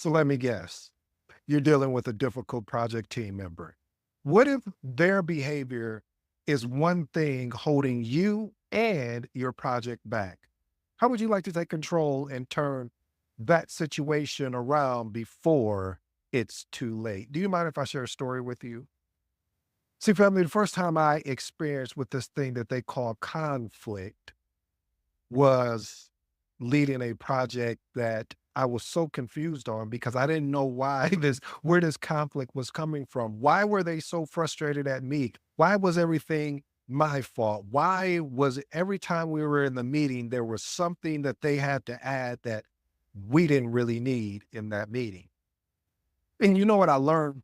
So let me guess, you're dealing with a difficult project team member. What if their behavior is one thing holding you and your project back? How would you like to take control and turn that situation around before it's too late? Do you mind if I share a story with you? See, family, the first time I experienced with this thing that they call conflict was leading a project that I was so confused on because I didn't know why where this conflict was coming from. Why were they so frustrated at me? Why was everything my fault? Why was it every time we were in the meeting, there was something that they had to add that we didn't really need in that meeting? And you know what I learned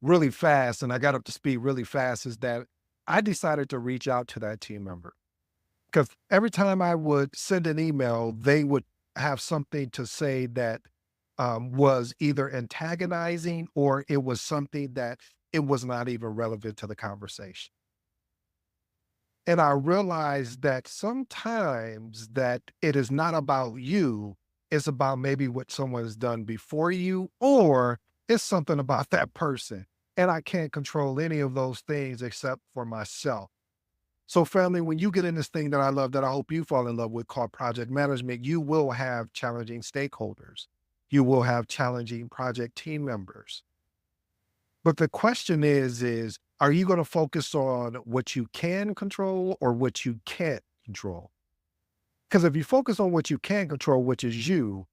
really fast, and I got up to speed really fast, is that I decided to reach out to that team member. Because every time I would send an email, they would have something to say that was either antagonizing or it was something that it was not even relevant to the conversation. And I realized that sometimes that it is not about you, it's about maybe what someone's done before you, or it's something about that person. And I can't control any of those things except for myself. So, family, when you get in this thing that I love, that I hope you fall in love with, called project management, you will have challenging stakeholders. You will have challenging project team members. But the question is, are you going to focus on what you can control or what you can't control? Because if you focus on what you can control, which is you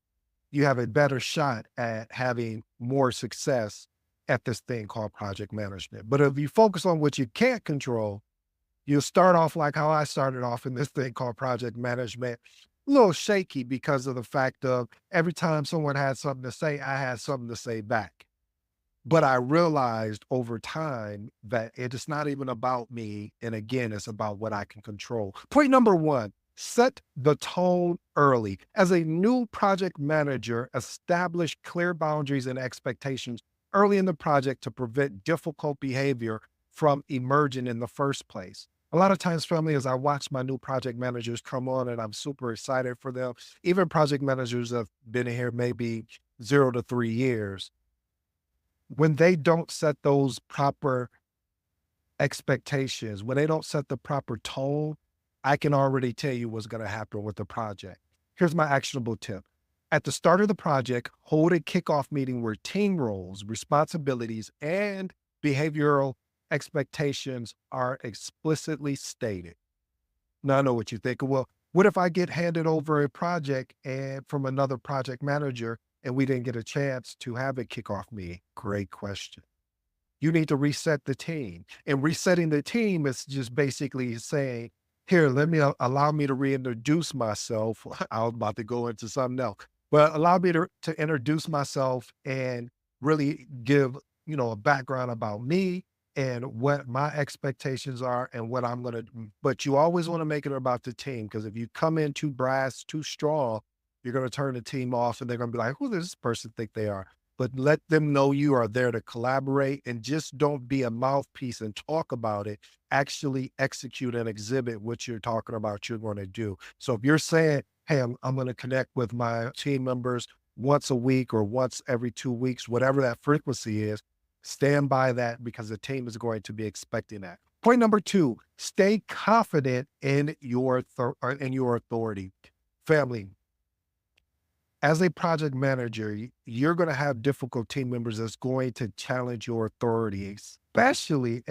have a better shot at having more success at this thing called project management. But if you focus on what you can't control, you'll start off like how I started off in this thing called project management, a little shaky because of the fact of every time someone had something to say, I had something to say back. But I realized over time that it is not even about me. And again, it's about what I can control. Point number one, set the tone early. As a new project manager, establish clear boundaries and expectations early in the project to prevent difficult behavior from emerging in the first place. A lot of times, family, as I watch my new project managers come on and I'm super excited for them, even project managers that have been here maybe 0 to 3 years, when they don't set those proper expectations, when they don't set the proper tone, I can already tell you what's going to happen with the project. Here's my actionable tip. At the start of the project, hold a kickoff meeting where team roles, responsibilities, and behavioral expectations are explicitly stated. Now, I know what you're thinking. Well, what if I get handed over a project and from another project manager and we didn't get a chance to have a kickoff meeting? Great question. You need to reset the team. And resetting the team is just basically saying, here, let me allow me to reintroduce myself. I was about to go into something else, but allow me to introduce myself and really give, a background about me and what my expectations are and what I'm going to do. But you always want to make it about the team because if you come in too brass, too strong, you're going to turn the team off and they're going to be like, who does this person think they are? But let them know you are there to collaborate and just don't be a mouthpiece and talk about it. Actually execute and exhibit what you're talking about you're going to do. So if you're saying, hey, I'm going to connect with my team members once a week or once every 2 weeks, whatever that frequency is, stand by that because the team is going to be expecting that. Point number two, stay confident in in your authority. Family, as a project manager, you're going to have difficult team members that's going to challenge your authority, especially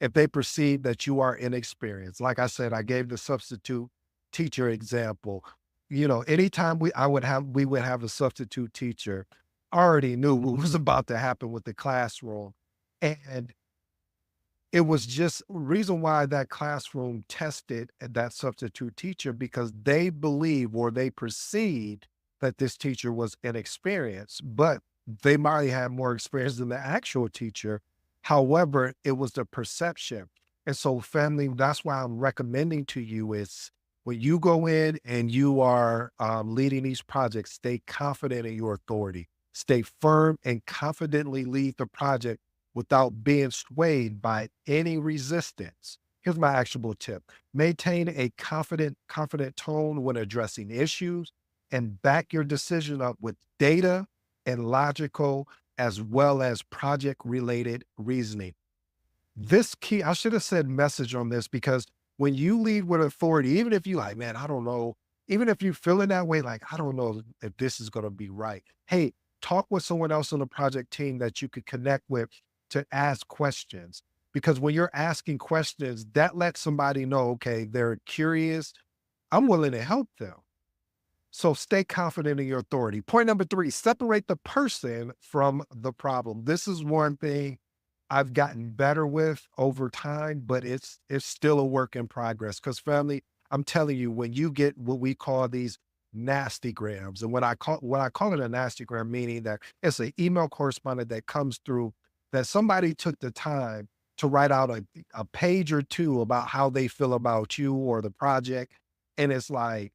if they perceive that you are inexperienced. Like I said, I gave the substitute teacher example. Anytime we would have a substitute teacher, I already knew what was about to happen with the classroom. And it was just reason why that classroom tested that substitute teacher because they believe or they perceived that this teacher was inexperienced, but they might have more experience than the actual teacher. However, it was the perception. And so family, that's why I'm recommending to you is when you go in and you are leading these projects, stay confident in your authority, stay firm and confidently lead the project without being swayed by any resistance. Here's my actionable tip. Maintain a confident tone when addressing issues and back your decision up with data and logical, as well as project related reasoning. This key, I should have said message on this because when you lead with authority, even if you like, man, I don't know, even if you feeling that way, like, I don't know if this is going to be right. Hey, talk with someone else on the project team that you could connect with to ask questions. Because when you're asking questions, that lets somebody know, okay, they're curious. I'm willing to help them. So stay confident in your authority. Point number three, separate the person from the problem. This is one thing I've gotten better with over time, but it's still a work in progress. Because family, I'm telling you, when you get what we call these nasty grams, and what I call it a nasty gram, meaning that it's an email correspondent that comes through that somebody took the time to write out a page or two about how they feel about you or the project. And it's like,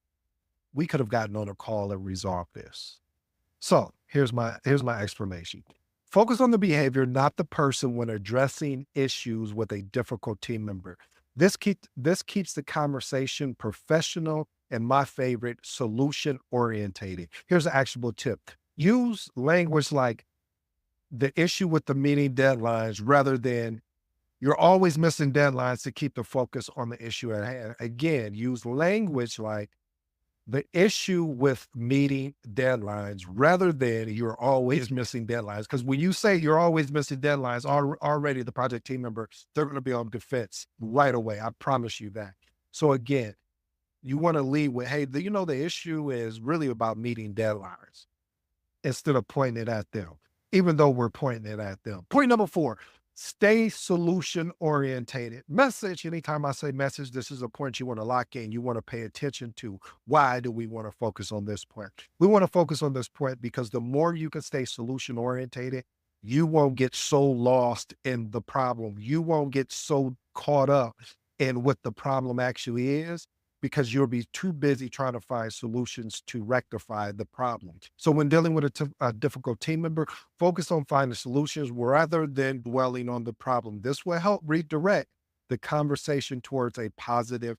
we could have gotten on a call and resolved this. So here's my explanation. Focus on the behavior, not the person when addressing issues with a difficult team member. This keeps the conversation professional and my favorite, solution orientated. Here's an actionable tip. Use language like the issue with the meeting deadlines rather than you're always missing deadlines to keep the focus on the issue at hand. Again, use language like the issue with meeting deadlines rather than you're always missing deadlines. Because when you say you're always missing deadlines, already the project team member, they're going to be on defense right away. I promise you that. So again, you want to lead with, hey, the issue is really about meeting deadlines instead of pointing it at them, even though we're pointing it at them. Point number four, stay solution orientated. Message, anytime I say message, this is a point you want to lock in, you want to pay attention to. Why do we want to focus on this point? We want to focus on this point because the more you can stay solution orientated, you won't get so lost in the problem. You won't get so caught up in what the problem actually is because you'll be too busy trying to find solutions to rectify the problem. So when dealing with a difficult team member, focus on finding solutions rather than dwelling on the problem. This will help redirect the conversation towards a positive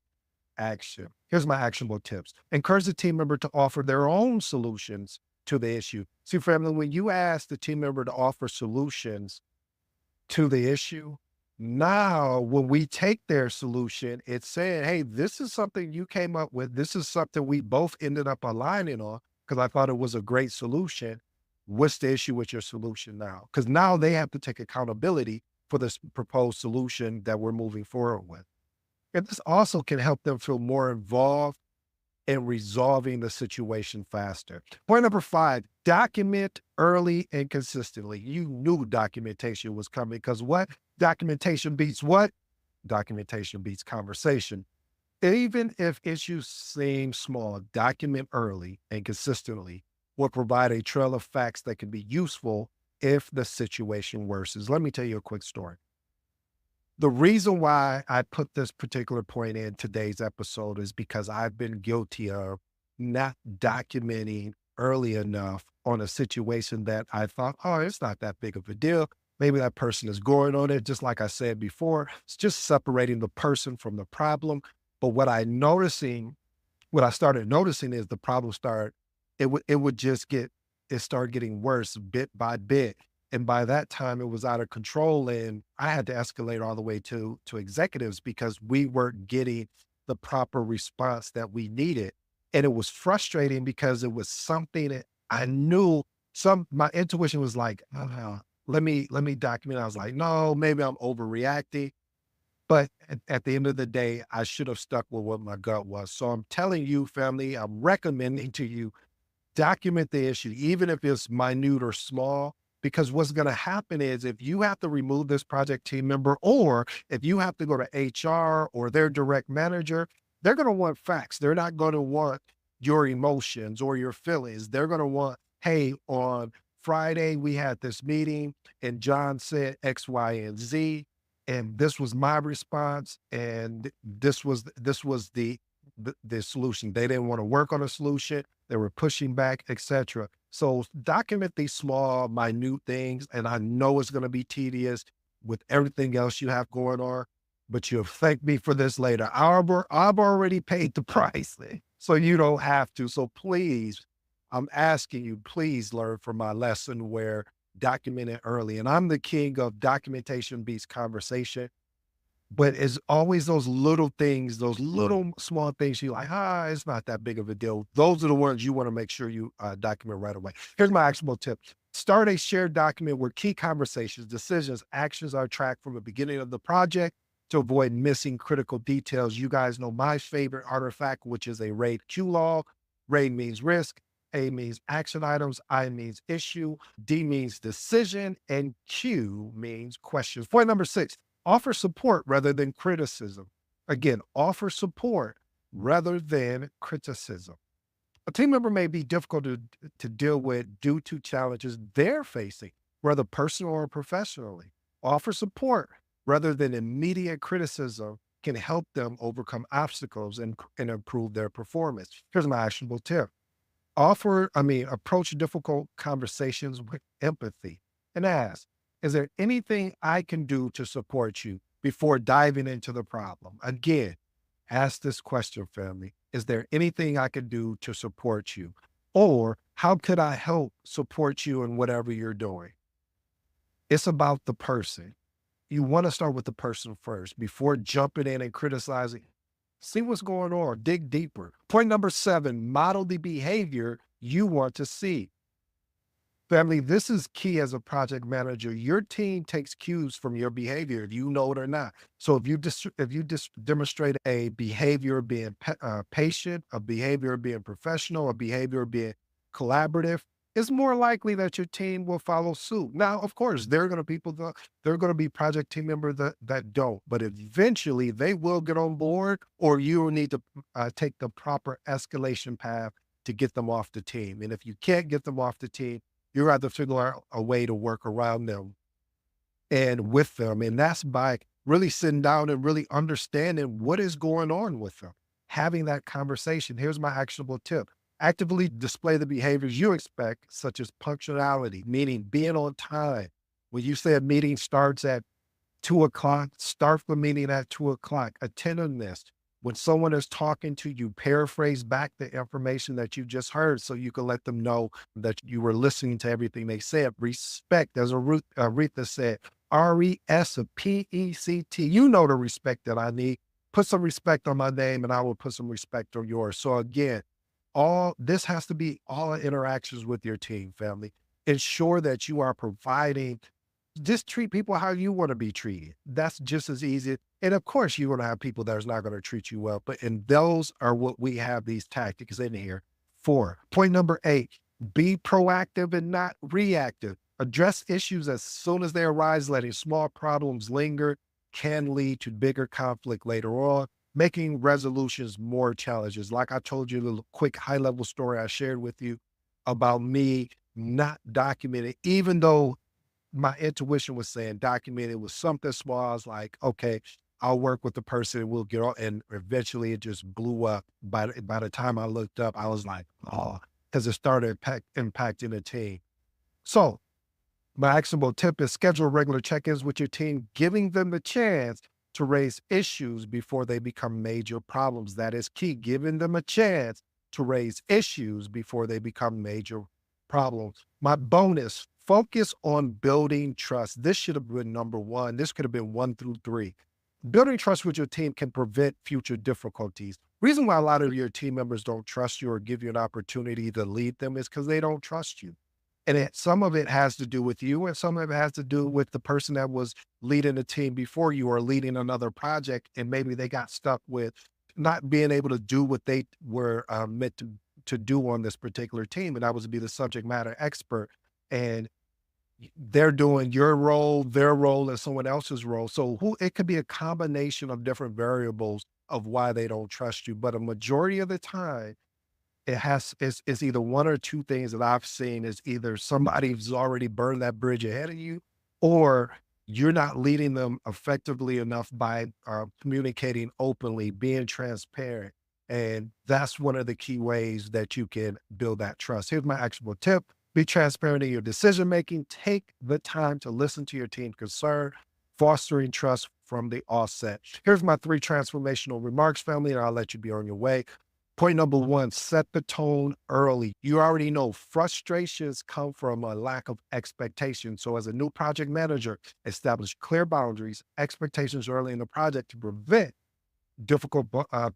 action. Here's my actionable tips. Encourage the team member to offer their own solutions to the issue. See, family, when you ask the team member to offer solutions to the issue. Now, when we take their solution, it's saying, hey, this is something you came up with. This is something we both ended up aligning on because I thought it was a great solution. What's the issue with your solution now? Because now they have to take accountability for this proposed solution that we're moving forward with. And this also can help them feel more involved and resolving the situation faster. Point number five, document early and consistently. You knew documentation was coming because what? Documentation beats what? Documentation beats conversation. Even if issues seem small, document early and consistently will provide a trail of facts that can be useful if the situation worsens. Let me tell you a quick story. The reason why I put this particular point in today's episode is because I've been guilty of not documenting early enough on a situation that I thought, oh, it's not that big of a deal. Maybe that person is going on it. Just like I said before, it's just separating the person from the problem. But what I started noticing is the problem it would just it started getting worse bit by bit. And by that time, it was out of control, and I had to escalate all the way to executives because we weren't getting the proper response that we needed. And it was frustrating because it was something that I knew my intuition was like, let me document. I was like, no, maybe I'm overreacting. But at the end of the day, I should have stuck with what my gut was. So I'm telling you, family, I'm recommending to you document the issue, even if it's minute or small, because what's going to happen is if you have to remove this project team member, or if you have to go to HR or their direct manager, they're going to want facts. They're not going to want your emotions or your feelings. They're going to want, hey, on Friday, we had this meeting and John said X, Y, and Z. And this was my response. And this was the solution. They didn't want to work on a solution. They were pushing back, etc. So document these small, minute things. And I know it's going to be tedious with everything else you have going on, but you'll thank me for this later. I've already paid the price, so you don't have to. So please, I'm asking you, please learn from my lesson where document it early. And I'm the king of documentation beats conversation. But it's always those little things, those little small things you're like, it's not that big of a deal. Those are the ones you want to make sure you document right away. Here's my actionable tip. Start a shared document where key conversations, decisions, actions are tracked from the beginning of the project to avoid missing critical details. You guys know my favorite artifact, which is a RAID Q log. RAID means risk, A means action items, I means issue, D means decision, and Q means questions. Point number 6, offer support rather than criticism. Again, offer support rather than criticism. A team member may be difficult to deal with due to challenges they're facing, whether personal or professionally. Offer support rather than immediate criticism can help them overcome obstacles and improve their performance. Here's my actionable tip. Approach difficult conversations with empathy and ask, is there anything I can do to support you before diving into the problem? Again, ask this question, family. Is there anything I can do to support you? Or how could I help support you in whatever you're doing? It's about the person. You want to start with the person first before jumping in and criticizing. See what's going on, dig deeper. Point number 7, model the behavior you want to see. Family, this is key as a project manager. Your team takes cues from your behavior, if you know it or not. So if you demonstrate a behavior of being patient, a behavior of being professional, a behavior of being collaborative, it's more likely that your team will follow suit. Now, of course, there are going to be project team members that don't, but eventually they will get on board, or you will need to take the proper escalation path to get them off the team. And if you can't get them off the team, you have to figure out a way to work around them and with them. And that's by really sitting down and really understanding what is going on with them, having that conversation. Here's my actionable tip. Actively display the behaviors you expect, such as punctuality, meaning being on time. When you say a meeting starts at 2 o'clock, start the meeting at 2 o'clock. Attentiveness. When someone is talking to you, paraphrase back the information that you just heard so you can let them know that you were listening to everything they said. Respect. As Aretha said, RESPECT. You know the respect that I need. Put some respect on my name and I will put some respect on yours. So again, all this has to be all interactions with your team, family. Ensure that you are providing, just treat people how you want to be treated. That's just as easy. And of course, you're going to have people that's not going to treat you well, but and those are what we have these tactics in here for. Point number 8, be proactive and not reactive. Address issues as soon as they arise. Letting small problems linger can lead to bigger conflict later on, making resolutions more challenges. Like I told you, a little quick high level story I shared with you about me not documenting, even though my intuition was saying document it was something small. I was like, okay, I'll work with the person and we'll get on. And eventually it just blew up. By the time I looked up, I was like, oh, because it started impacting the team. So my actionable tip is schedule regular check-ins with your team, giving them the chance to raise issues before they become major problems. That is key, giving them a chance to raise issues before they become major problems. My bonus, focus on building trust. This should have been number 1. This could have been 1 through 3. Building trust with your team can prevent future difficulties. Reason why a lot of your team members don't trust you or give you an opportunity to lead them is because they don't trust you. And some of it has to do with you, and some of it has to do with the person that was leading the team before you or leading another project. And maybe they got stuck with not being able to do what they were meant to do on this particular team. And that was to be the subject matter expert. And they're doing your role, their role, and someone else's role. So it could be a combination of different variables of why they don't trust you. But a majority of the time, it's either 1 or 2 things that I've seen. Is either somebody's already burned that bridge ahead of you, or you're not leading them effectively enough by communicating openly, being transparent. And that's one of the key ways that you can build that trust. Here's my actionable tip. Be transparent in your decision making. Take the time to listen to your team concern, fostering trust from the offset. Here's my 3 transformational remarks, family, and I'll let you be on your way. Point number one, set the tone early. You already know frustrations come from a lack of expectation. So, as a new project manager, establish clear boundaries, expectations early in the project to prevent difficult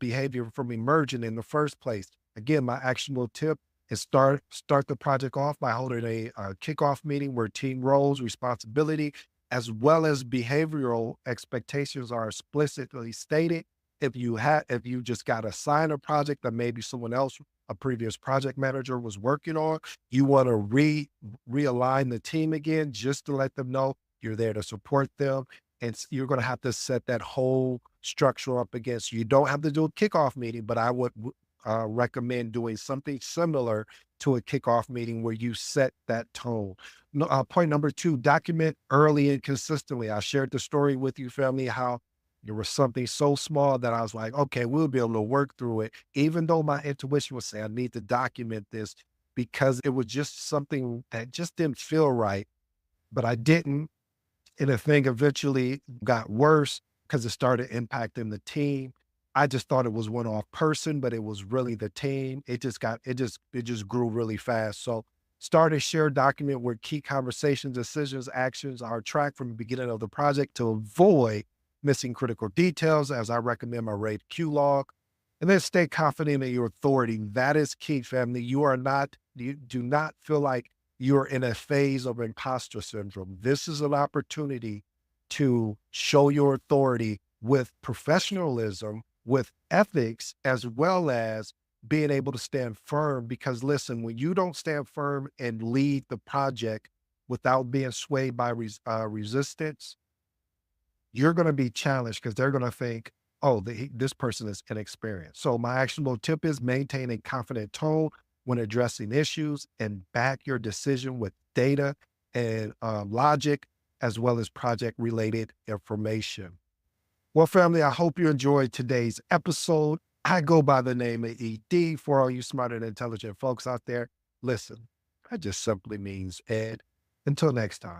behavior from emerging in the first place. Again, my actionable tip is start the project off by holding a kickoff meeting where team roles, responsibility, as well as behavioral expectations are explicitly stated. If you just got assigned a project that maybe someone else, a previous project manager, was working on, you want to realign the team again, just to let them know you're there to support them, and you're going to have to set that whole structure up against. You don't have to do a kickoff meeting, but I would recommend doing something similar to a kickoff meeting where you set that tone. No, point number two, document early and consistently. I shared the story with you, family, how there was something so small that I was like, okay, we'll be able to work through it. Even though my intuition was saying I need to document this because it was just something that just didn't feel right, but I didn't. And the thing eventually got worse because it started impacting the team. I just thought it was one off person, but it was really the team. It just grew really fast. So start a shared document where key conversations, decisions, actions are tracked from the beginning of the project to avoid missing critical details, as I recommend my RAID Q log. And then stay confident in your authority. That is key, family. You do not feel like you're in a phase of imposter syndrome. This is an opportunity to show your authority with professionalism, with ethics, as well as being able to stand firm. Because listen, when you don't stand firm and lead the project without being swayed by resistance, you're going to be challenged because they're going to think, oh, this person is inexperienced. So, my actionable tip is maintain a confident tone when addressing issues and back your decision with data and logic, as well as project related information. Well, family, I hope you enjoyed today's episode. I go by the name of ED for all you smart and intelligent folks out there. Listen, that just simply means Ed. Until next time.